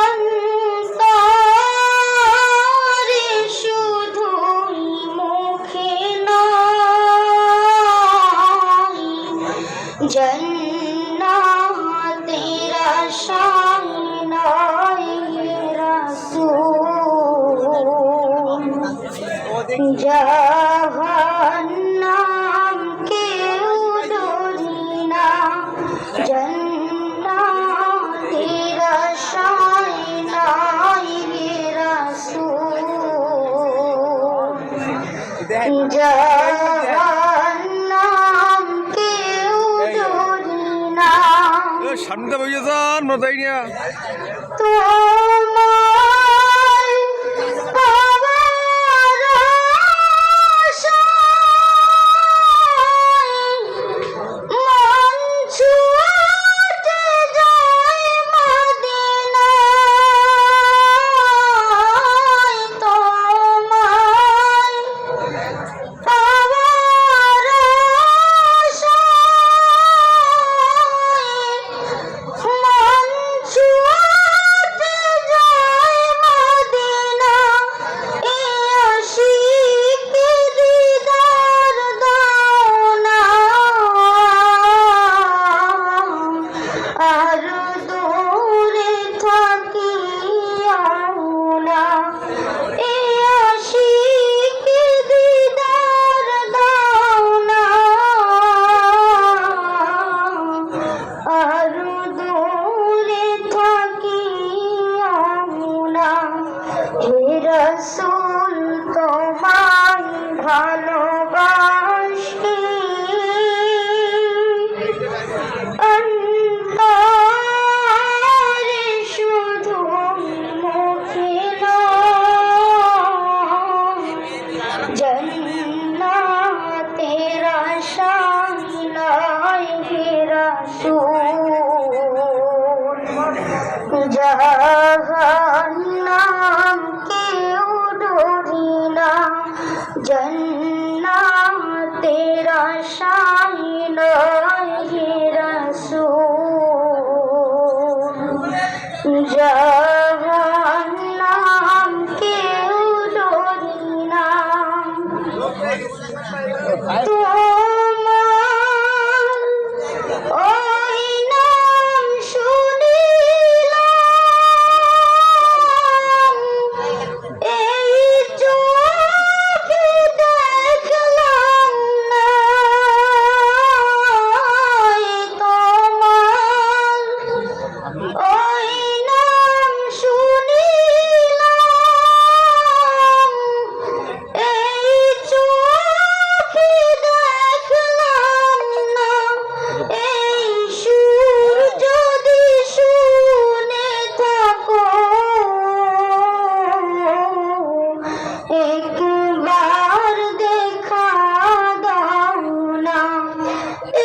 অন্তরে শুধুই মুখে নয়, জান্নাতের আশায় নয় রাসূল। জাহান্নাম কেউ ডরি না, জান্নাতের আশায় নয় রাসূল। জাহান্নাম কেউ ডরি না, সামনে বইয়ে যান মজাই নিয়া তোমার পাওয়ার আশায় মন ছুটে যায় মদিনায়। তোমার পাওয়ার আশায় মন ছুটে যায় মদিনা। এই আশিকি দিদার দাও না, আর দূরে থাকিও না। এই আশিকি দিদার দাও না, আর দূরে থাকিও না। হে রাসূল তোমায় ভালোবাসি, অন্তরে শুধু মুখে নয়, জান্নাতের আশায় নয় হে রাসূল। জাহান্নাম কেউ ডরি না, জান্নাতের আশায় নয় হে রাসূল। জাহান্নাম কেউ ডরি না। তোমার ওই নাম শুনিলাম, এই চোখে দেখলাম না। তোমার ওই নাম শুনিলাম, এই চোখে দেখলাম না। এই সুর যদি শুনে থাকো, একবার দেখা দাও না।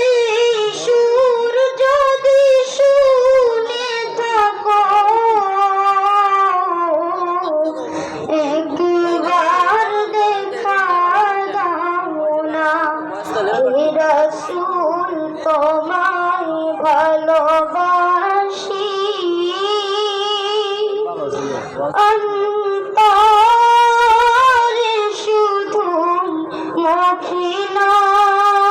এই সুর যদি শুনে থাকো, একবার দেখা দাও না। হে রাসূল তোমায় ভালোবাসি, অন্তরে শুধু মুখে নয়,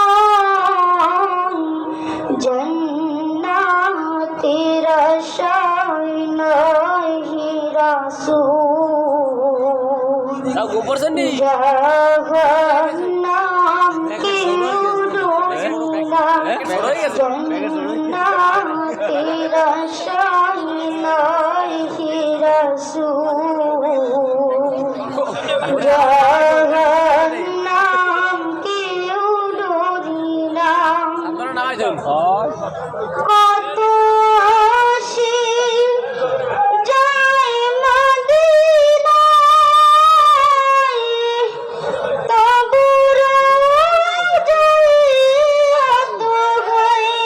জান্নাতের আশায় নয় হে রাসূল। জাহান্নাম কেউ ডরি না, জান্নাতের আশায় নয় হে রাসূল। জাহান্নাম কেউ ডরি না। কত আসে যায় মদিনায়, তবু রয় যায় এত হয়ে।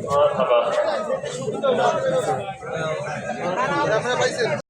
মারহাবা